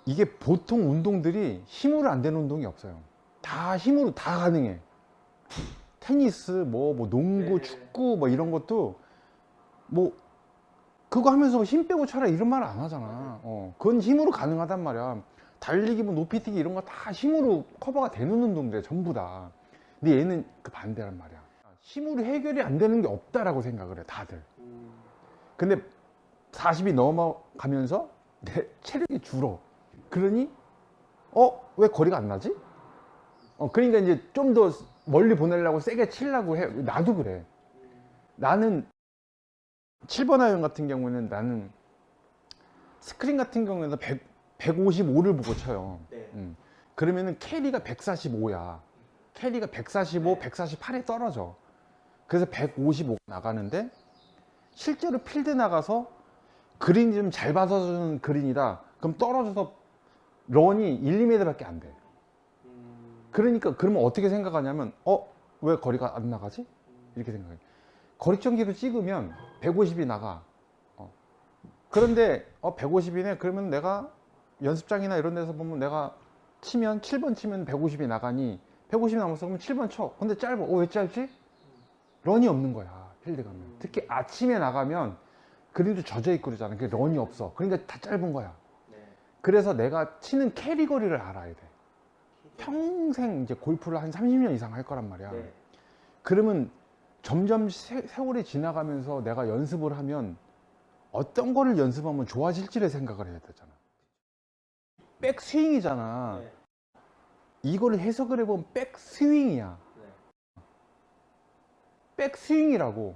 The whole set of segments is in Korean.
이게 보통 운동들이 힘으로 안 되는 운동이 없어요. 다 힘으로 다 가능해. 테니스, 뭐 농구, 네. 축구, 뭐 이런 것도 뭐 그거 하면서 힘 빼고 쳐라 이런 말 안 하잖아. 그건 힘으로 가능하단 말이야. 달리기, 뭐 높이뛰기 이런 거 다 힘으로 커버가 되는 운동들이야, 전부 다. 근데 얘는 그 반대란 말이야. 힘으로 해결이 안 되는 게 없다라고 생각을 해, 다들. 근데 40이 넘어가면서 내 체력이 줄어. 그러니 왜 거리가 안 나지? 그러니까 이제 좀 더 멀리 보내려고 세게 치려고 해. 나도 그래. 나는 7번 아이언 같은 경우는 나는 스크린 같은 경우에는 155를 보고 쳐요. 네. 그러면은 캐리가 145야. 캐리가 145, 148에 떨어져. 그래서 155 나가는데 실제로 필드 나가서 그린이 좀 잘 받아주는 그린이다. 그럼 떨어져서 런이 1, 2m밖에 안 돼. 그러니까 그러면 어떻게 생각하냐면 왜 거리가 안 나가지? 이렇게 생각해. 거리청기로 찍으면 150이 나가. 그런데 150이네. 그러면 내가 연습장이나 이런 데서 보면 내가 치면 7번 치면 150이 나가니 150이 남았어. 그러면 7번 쳐. 근데 짧아. 왜 짧지? 런이 없는 거야. 필드 가면. 특히 아침에 나가면 그린도 젖어 있고 그러잖아. 그게 런이 없어. 그러니까 다 짧은 거야. 네. 그래서 내가 치는 캐리 거리를 알아야 돼. 평생 이제 골프를 한 30년 이상 할 거란 말이야. 네. 그러면 점점 세월이 지나가면서 내가 연습을 하면 어떤 거를 연습하면 좋아질지를 생각을 해야 되잖아. 백스윙이잖아. 네. 이거를 해석을 해보면 백스윙이야. 네. 백스윙이라고.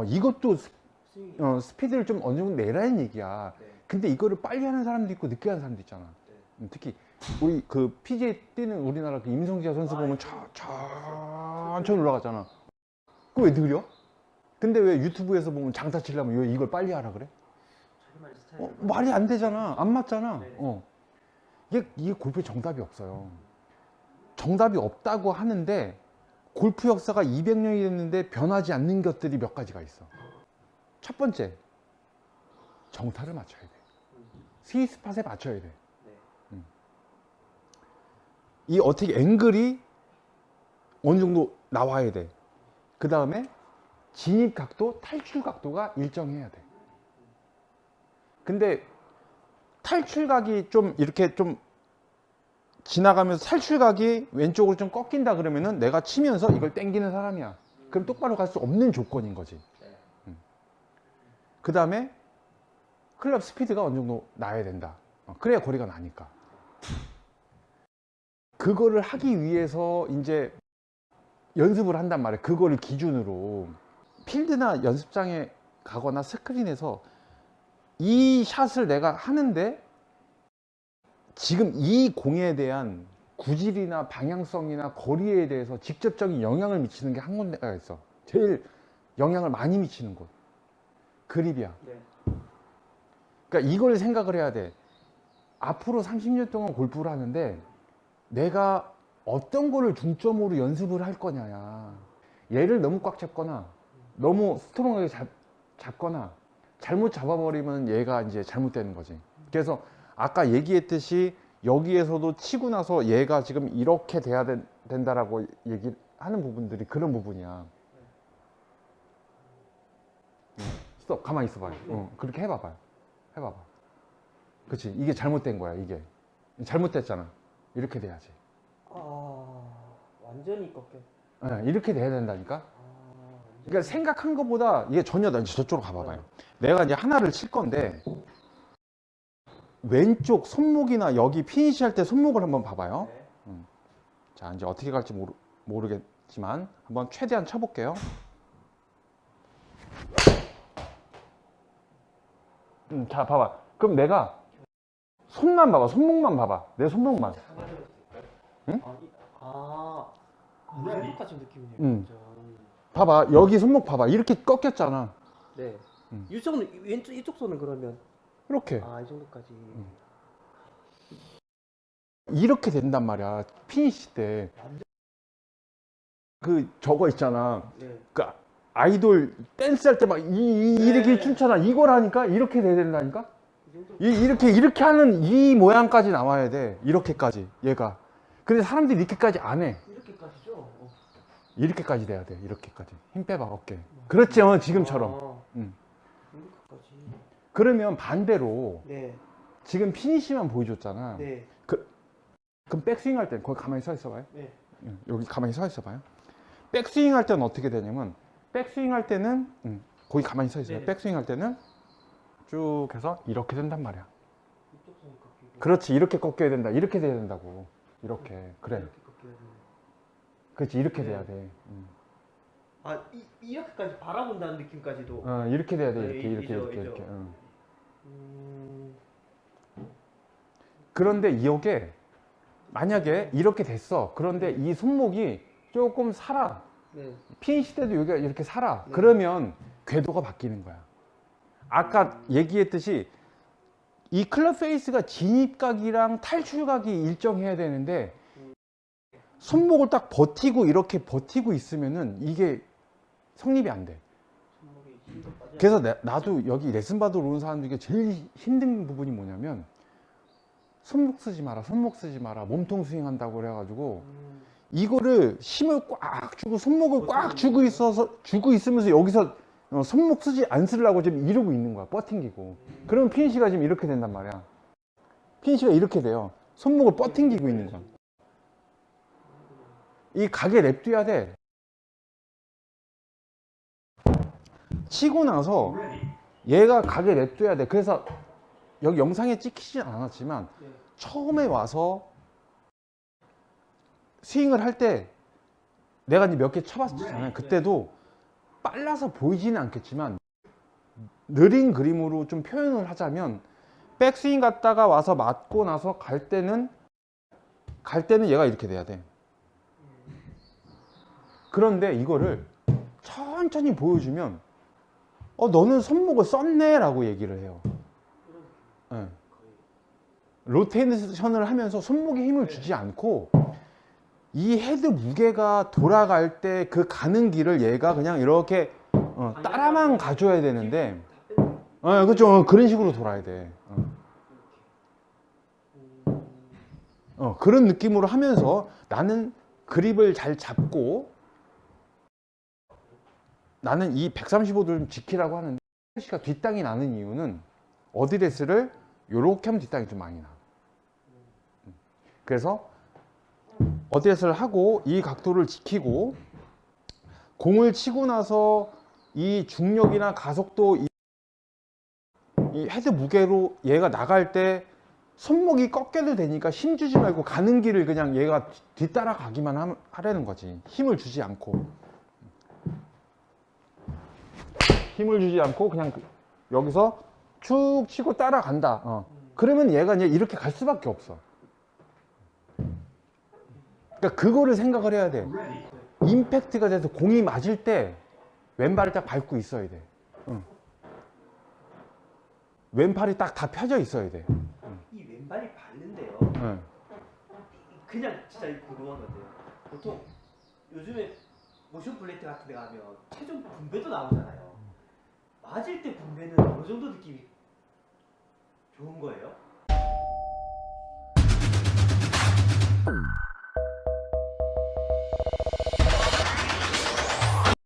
이것도 스윙이. 스피드를 좀 어느 정도 내라는 얘기야. 네. 근데 이거를 빨리 하는 사람도 있고 늦게 하는 사람도 있잖아. 네. 특히 우리 그 PGA 뛰는 우리나라 그 임성재 선수 보면 천천히 올라가잖아. 그거 왜 느려? 근데 왜 유튜브에서 보면 장타 치려면 왜 이걸 빨리 하라 그래? 자기만의 스타일을. 말이 안 되잖아. 안 맞잖아. 네. 이게 골프에 정답이 없어요. 정답이 없다고 하는데 골프 역사가 200년이 됐는데 변하지 않는 것들이 몇 가지가 있어. 첫 번째, 정타를 맞춰야 돼. 스위스팟에 맞춰야 돼. 네. 이 어떻게 앵글이 어느 정도 나와야 돼. 그 다음에 진입 각도, 탈출 각도가 일정해야 돼. 근데 탈출각이 좀 이렇게 좀 지나가면서 탈출각이 왼쪽으로 좀 꺾인다 그러면은 내가 치면서 이걸 땡기는 사람이야. 그럼 똑바로 갈 수 없는 조건인 거지. 네. 그 다음에 클럽 스피드가 어느 정도 나야 된다. 그래야 거리가 나니까. 그거를 하기 위해서 이제 연습을 한단 말이야. 그거를 기준으로. 필드나 연습장에 가거나 스크린에서 이 샷을 내가 하는데 지금 이 공에 대한 구질이나 방향성이나 거리에 대해서 직접적인 영향을 미치는 게 한 군데가 있어. 제일 영향을 많이 미치는 곳. 그립이야. 네. 그러니까 이걸 생각을 해야 돼. 앞으로 30년 동안 골프를 하는데 내가 어떤 거를 중점으로 연습을 할 거냐야. 얘를 너무 꽉 잡거나 너무 스트롱하게 잡거나 잘못 잡아버리면 얘가 이제 잘못되는 거지. 그래서 아까 얘기했듯이 여기에서도 치고 나서 얘가 지금 이렇게 돼야 된다라고 얘기하는 부분들이 그런 부분이야. 스톱, 가만히 있어봐요. 그렇게 해봐봐요. 해봐봐. 그치, 이게 잘못된 거야. 이게 잘못됐잖아. 이렇게 돼야지. 완전히 꺾여. 이렇게 돼야 된다니까. 완전히. 그러니까 생각한 것보다 이게 전혀 나 이제 저쪽으로 가봐봐요. 내가 이제 하나를 칠 건데 왼쪽 손목이나 여기 피니시 할 때 손목을 한번 봐봐요. 네. 자, 이제 어떻게 갈지 모르겠지만 한번 최대한 쳐볼게요. 자, 봐봐. 그럼 내가 손만 봐봐. 손목만 봐봐. 내 손목만. 응? 손목 같은 느낌이네요. 응. 진짜. 봐봐. 여기 손목 봐봐. 이렇게 꺾였잖아. 네. 음. 이쪽 손은 그러면 이렇게. 이 정도까지. 이렇게 된단 말이야. 피니시 때. 그 저거 있잖아. 네. 그 아이돌 댄스 할 때 막 이렇게 춤추잖아. 이걸 하니까 이렇게 돼야 된다니까? 정도. 이렇게 하는 이 모양까지 나와야 돼. 이렇게까지 얘가. 근데 사람들이 이렇게까지 안 해. 이렇게까지죠? 이렇게까지 돼야 돼. 이렇게까지. 힘 빼봐 어깨. 그렇지. 지금처럼. 이렇게까지. 그러면 반대로 네. 지금 피니시만 보여줬잖아. 네. 그럼 백스윙 할 때 거기 가만히 서 있어 봐요. 네. 여기 가만히 서 있어 봐요. 백스윙 할 때는 어떻게 되냐면 백스윙 할 때는 거기 가만히 서 있어요. 네. 백스윙 할 때는 쭉 해서 이렇게 된단 말이야. 이쪽 손이 꺾이고. 그렇지. 이렇게 꺾여야 된다. 이렇게 돼야 된다고. 이렇게. 그래. 이렇게 꺾여야 되네. 그렇지. 이렇게 네. 돼야 돼. 아, 이렇게까지 바라본다는 느낌까지도. 이렇게 돼야 돼. 네, 이렇게 이렇게 이죠, 이렇게 이죠. 이렇게. 음. 그런데 이게 만약에 이렇게 됐어. 그런데 이 손목이 조금 살아. 네. 피니시 때도 여기가 이렇게 살아. 네. 그러면 궤도가 바뀌는 거야. 아까 얘기했듯이 이 클럽 페이스가 진입각이랑 탈출각이 일정해야 되는데 손목을 딱 버티고 이렇게 버티고 있으면은 이게 성립이 안 돼. 손목에 힘도 빠져. 그래서 나도 여기 레슨 받으러 오는 사람 중에 제일 힘든 부분이 뭐냐면 손목 쓰지 마라 몸통 스윙한다고 그래가지고 이거를 힘을 꽉 주고 손목을 꽉 주고 있으면서 여기서 손목 쓰지 안 쓰려고 지금 이러고 있는 거야. 뻗팅기고. 그러면 피니시가 지금 이렇게 된단 말이야. 피니시가 이렇게 돼요. 손목을 뻗팅기고 있는 거야. 이 각에 냅둬야 돼. 치고 나서 얘가 각에 냅둬야 돼. 그래서 여기 영상에 찍히진 않았지만 네. 처음에 와서 스윙을 할 때 내가 이제 몇 개 쳐봤잖아요. 그때도 빨라서 보이지는 않겠지만 느린 그림으로 좀 표현을 하자면 백스윙 갔다가 와서 맞고 나서 갈 때는 얘가 이렇게 돼야 돼. 그런데 이거를 천천히 보여주면 너는 손목을 썼네 라고 얘기를 해요. 네. 로테이션을 하면서 손목에 힘을 주지 않고 이 헤드 무게가 돌아갈 때 그 가는 길을 얘가 그냥 이렇게 따라만 가줘야 되는데 그렇죠. 그런 식으로 돌아야 돼. 그런 느낌으로 하면서 나는 그립을 잘 잡고 나는 이 135도를 좀 지키라고 하는데 시가 뒷땅이 나는 이유는 어드레스를 요렇게 하면 뒷땅이 좀 많이 나. 그래서 어드레스를 하고 이 각도를 지키고 공을 치고 나서 이 중력이나 가속도 이 헤드 무게로 얘가 나갈 때 손목이 꺾여도 되니까 힘 주지 말고 가는 길을 그냥 얘가 뒤따라 가기만 하라는 거지. 힘을 주지 않고 그냥 여기서 쭉 치고 따라간다. 그러면 얘가 이제 이렇게 갈 수밖에 없어. 그러니까 그거를 생각을 해야 돼. 임팩트가 돼서 공이 맞을 때 왼발을 딱 밟고 있어야 돼. 왼팔이 딱 다 펴져 있어야 돼. 이 왼발이 밟는데요. 그냥 진짜 궁금한 건데요. 보통 요즘에 모션 플레이트 같은 데 가면 체중 분배도 나오잖아요. 맞을 때 분배는 어느 정도 느낌이 좋은 거예요?